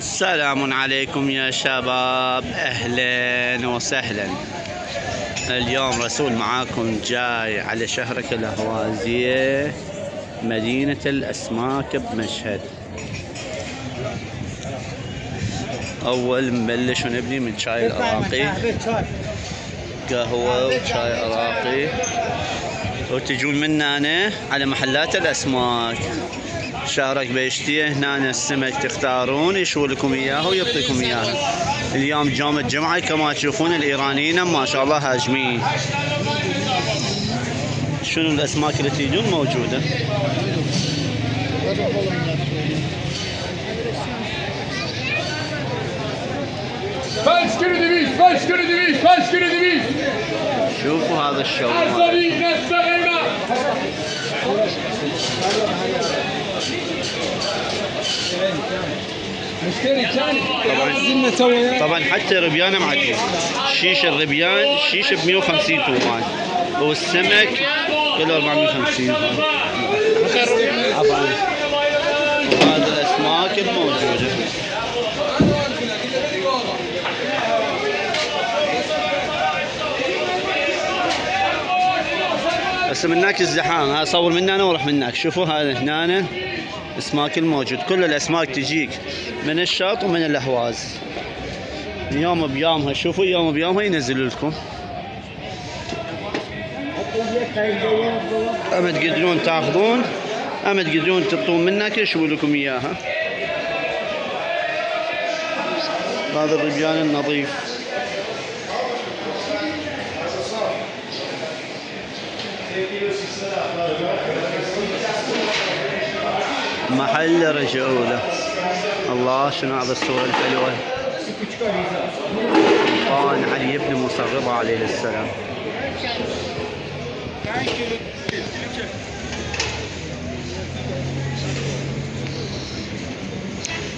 السلام عليكم يا شباب، اهلا وسهلا. اليوم رسول معاكم جاي على شهرك الاهوازية مدينة الاسماك بمشهد. اول نبلش ونبني من شاي العراقي، قهوة وشاي عراقي، وتجون من هنا على محلات الاسماك. شهرك بيشتيه هنا السمك تختارون يشوي لكم اياه ويعطيكم اياه. اليوم يوم الجمعة كما تشوفون الايرانيين ما شاء الله هاجمين. شنو الاسماك اللي تريدون موجودة. شوفوا هذا الشوي. طبعا حتى ربيانه معدي. شيش الربيان شيش ب 150 تومان، والسمك كيلو 450. وهذا الاسماك الموجوده. هسه من هناك الزحام، ها صور من هنا وروح من هناك. شوفوا هذا هنا اسماك الموجود، كل الاسماك تجيك من الشاط ومن الاهواز. يوم بيومها، شوفوا يوم بيومها ينزلوا لكم. اما تقدرون تاخذون، اما تقدرون تطون منك يشووا لكم اياها. هذا الربيان النظيف. محل رجعوا له. الله شنو هذا الصورة الحلوة. طبعا علي بن موسى الرضا عليه السلام.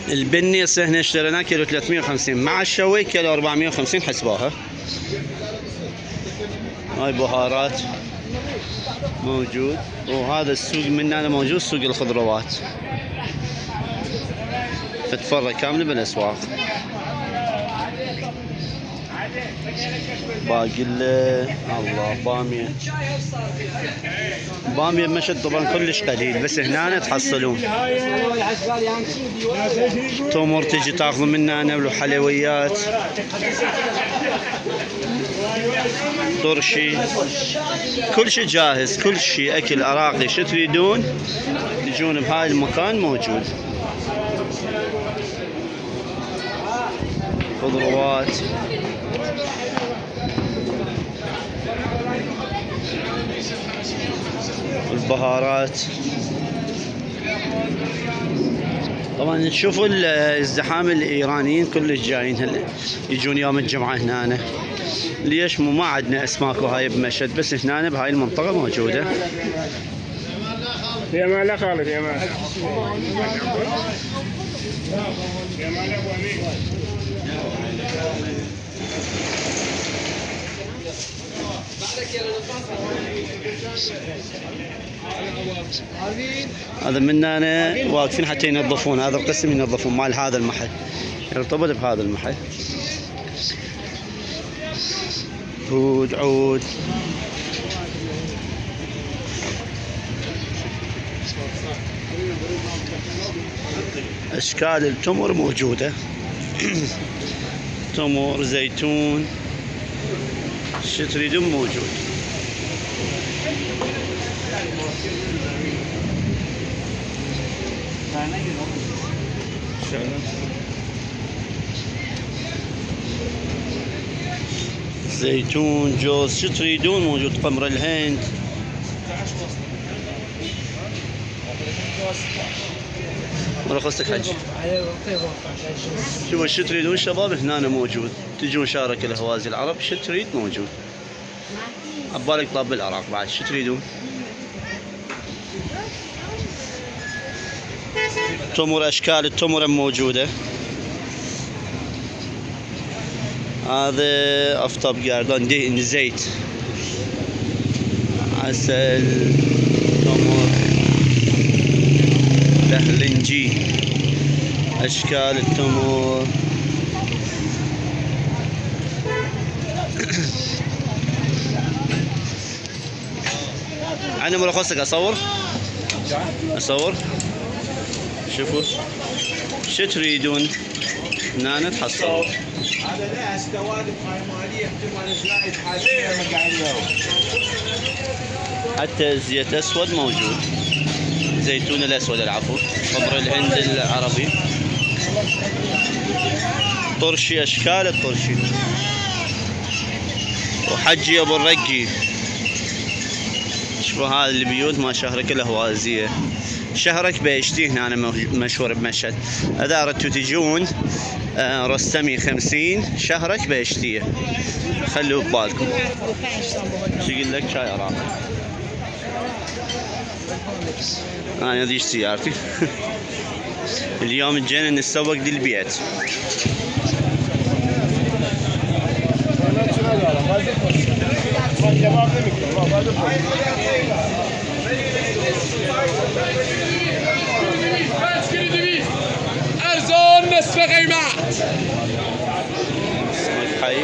البني هنا اشتريناه كيلو 350 مع الشوي كيلو 450 حسبوها. هاي بهارات موجود. وهذا السوق من هنا موجود، سوق الخضروات، تتفرج كامل بالاسواق. باقله، الله باميه. باميه بمشهد طبعا كلش قليل، بس هنا تحصلون. تمر تجي تاخذوا من هنا، والحلويات، طرشي، كل شيء جاهز، كل شيء اكل عراقي شو تريدون تجون بهاي المكان موجود. خضروات، البهارات. طبعا تشوفوا الزحام، الايرانيين كلش جايين هلا يجون يوم الجمعة هنا. ليش مو ما عندنا اسماك وهاي بمشهد، بس هنا بهاي المنطقة موجودة. يا مالا خالد، يا مالا. هذا من هنا واقفين حتى ينظفون، هذا القسم ينظفون مال هذا المحل، يرتبط بهذا المحل. عود عود، اشكال التمر موجوده. تمر، زيتون، شو تريدون موجود. زيتون، جوز، شو تريدون موجود. تمر الهند. رخصتك حج. شوفوا شو تريدون شباب، هنا موجود. تجون شارك الاهوازي العرب، شو تريد موجود. عبالك طاب العراق بعد، شو تريدون. تمر، اشكال التمر موجوده. هذا افطب قردان، دهن زيت، عسل، تمر، دهلنجي، اشكال التمور. عندنا ملخصك اصور شوفوا شو تريدون هنا تحصلوا. هذا لا استوادف ماليه احتمال زايد حاليا. حتى الزيت اسود موجود، زيتون الاسود العفو، خمر الهند العربي، طرشي، اشكال الطرشي، وحجي ابو الرقي. شوفوا هذا البيوت ما شهرك الاهوازيه. شهرك بيشتي هنا مشهور بمشهد. اذا اردتوا تجون رستمي 50 شهرك بيشتيه، خلوا ببالكم. شو يقول لك شاي عراقي. انا هذه سيارتي. اليوم جينا نتسوق للبيت. ارزان نصف قیمت. سمك حي.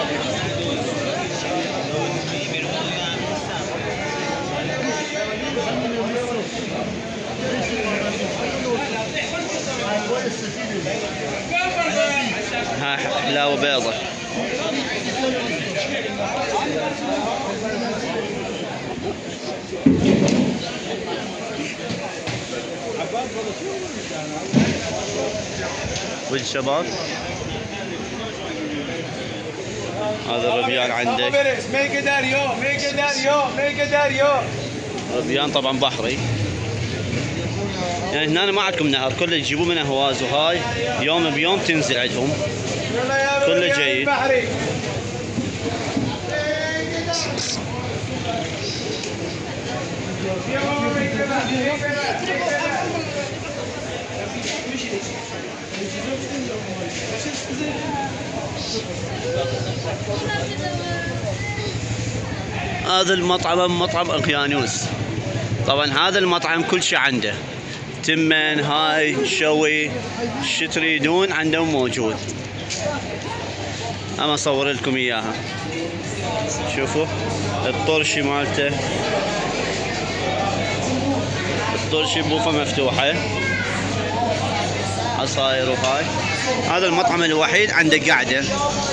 ها حلاوة بيضة. والشباب هذا الربيان عندك، ربيان طبعا بحري. يعني هنا ما عندكم نهر، كله تجيبوه من اهواز، وهاي يوم بيوم تنزل عندهم، كله جيد. هذا المطعم مطعم اقيانوس. طبعا هذا المطعم كل شيء عنده، تمن هاي شوي، شو تريدون عندهم موجود. انا اصور لكم اياها. شوفوا الطرشي مالته، الطرشي بوفه مفتوحه، عصاير وهاي. هذا المطعم الوحيد عنده قعده،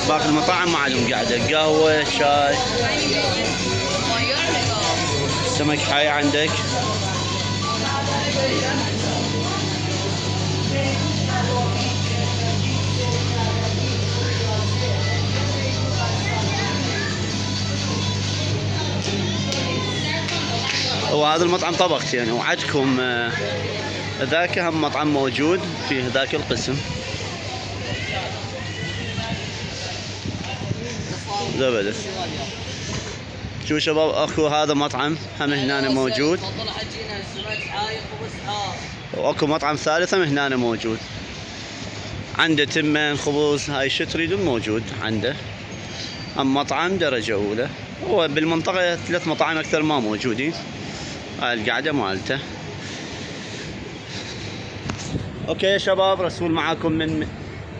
باقي المطاعم ما عندهم قعده، قهوه شاي. سمك حي عندك. وهذا المطعم طبقتين، وعندكم ذاك هم مطعم موجود في ذاك القسم. زبده. شو شباب، اكو هذا مطعم هم هنا موجود، واكو مطعم ثالث هم هنا موجود، عنده تمن خبز هاي شو تريدون موجود عنده. هم مطعم درجة أولى. هو بالمنطقة 3 مطاعم أكثر ما موجودين. هاي القعدة مالته. اوكي يا شباب، رسول معاكم من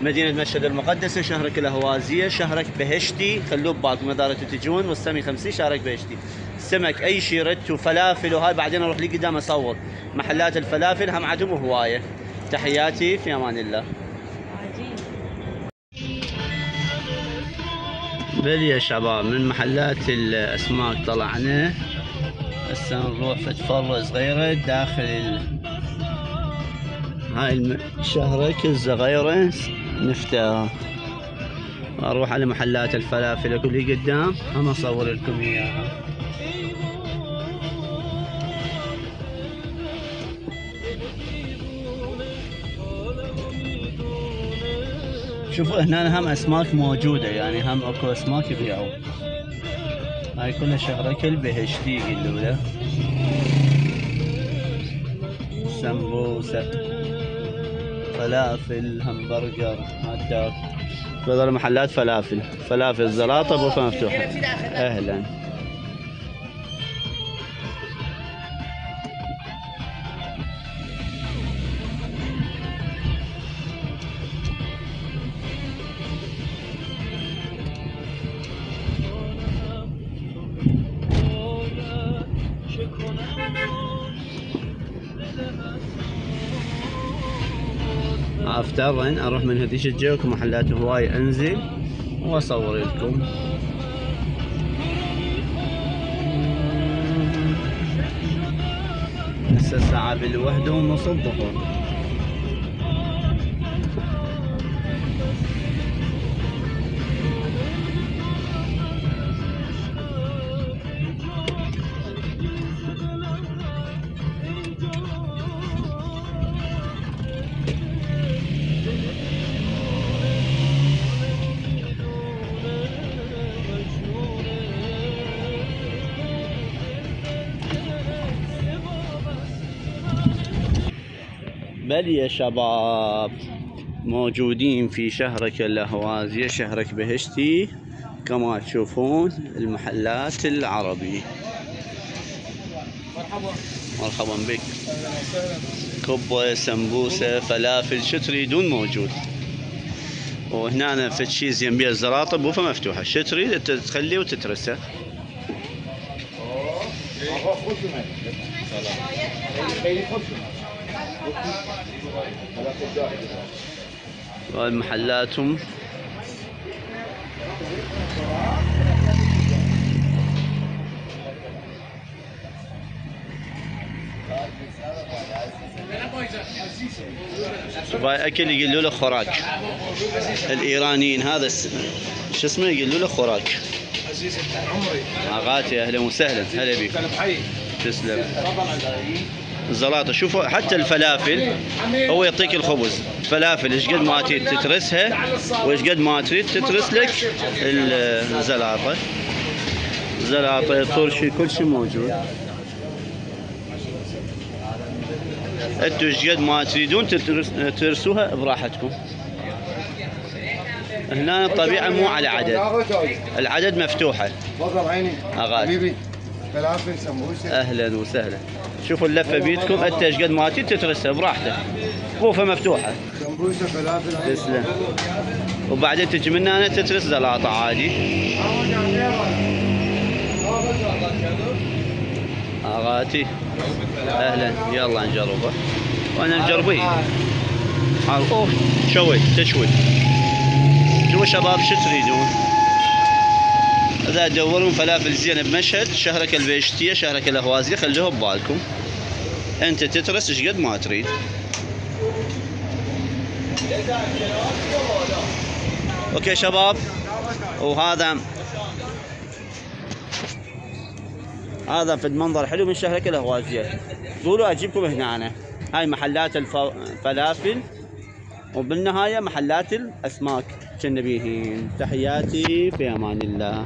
مدينة مشهد المقدسة، شهرك الأهوازية، شهرك بهشتي. خلوه ببالكم اذا ردتوا تجون، والسمي 50 شهرك بهشتي. سمك اي شيء ردتوا، فلافل وهاي، بعدين اروح لي قدام اصور محلات الفلافل هم عندهم هواية. تحياتي، في امان الله. بلي يا شباب، من محلات الاسماك طلعنا، هسه نروح فد فرة صغيرة داخل هاي الشهرك الصغيرة نفتحها. اروح على محلات الفلافل اكو اللي قدام، هم اصور لكم اياها. شوفوا هنا هم اسماك موجودة، يعني هم اكو اسماك يبيعوا. هاي كلها شهرك البهشتي يقولوا له، سمبوسة، فلافل، همبرجر، هوت دوغ. هذول محلات فلافل، فلافل زلاطة بوفة مفتوحة. اهلا. مضطر اروح من هذيش الجهة محلات هواي انزل واصور لكم. هسه الساعة بالوحدة ونص الظهر. بل يا شباب موجودين في شهرك الأهوازية، شهرك بهشتي كما تشوفون المحلات العربي. مرحبا بك. كبة، سمبوسة، فلافل، شو تريدون موجود. وهنا في شي زين بيها الزراطة بوفة مفتوحة، شو تريد تخليه وتترسه. والمحلاتهم هاي اكل يقولوا له خوراك. الايرانيين هذا شو اسمه يقولوا له خوراك. اغاتي اهلا وسهلا، هلا بك. تسلم. الزلاطه شوفوا حتى الفلافل هو يعطيك الخبز. الفلافل ايش قد ما تريد تترسها وايش قد ما تريد تترس لك الزلاطه. زلاطه، طرشي، كل شيء موجود. انتوا ايش قد ما تريدون ترسوها براحتكم. هنا الطبيعه مو على عدد، العدد مفتوحه. اغاني فلافل، سمبوسه. اهلا وسهلا. شوفوا اللفه بيدكم، انت ايش قد ما تريد تترسها براحتك، غرفه مفتوحه. سمبوسه، فلافل. تسلم. وبعدين تجي من هنا تترس زلاطه عادي. اغاتي اهلا، يلا نجربه. وانا مجربين. اوه شوي تشوي. شوفوا شباب شو تريدون؟ اذا تدورون فلافل زينه بمشهد، شهرك البيشتيه، شهرك الاهوازيه، خلوها ببالكم. انت تترس ايش قد ما تريد. اوكي شباب، وهذا في المنظر حلو من شهرك الاهوازيه. قولوا اجيبكم هنا. أنا هاي محلات الفلافل، وبالنهايه محلات الاسماك. كنا بيهين. تحياتي، في امان الله.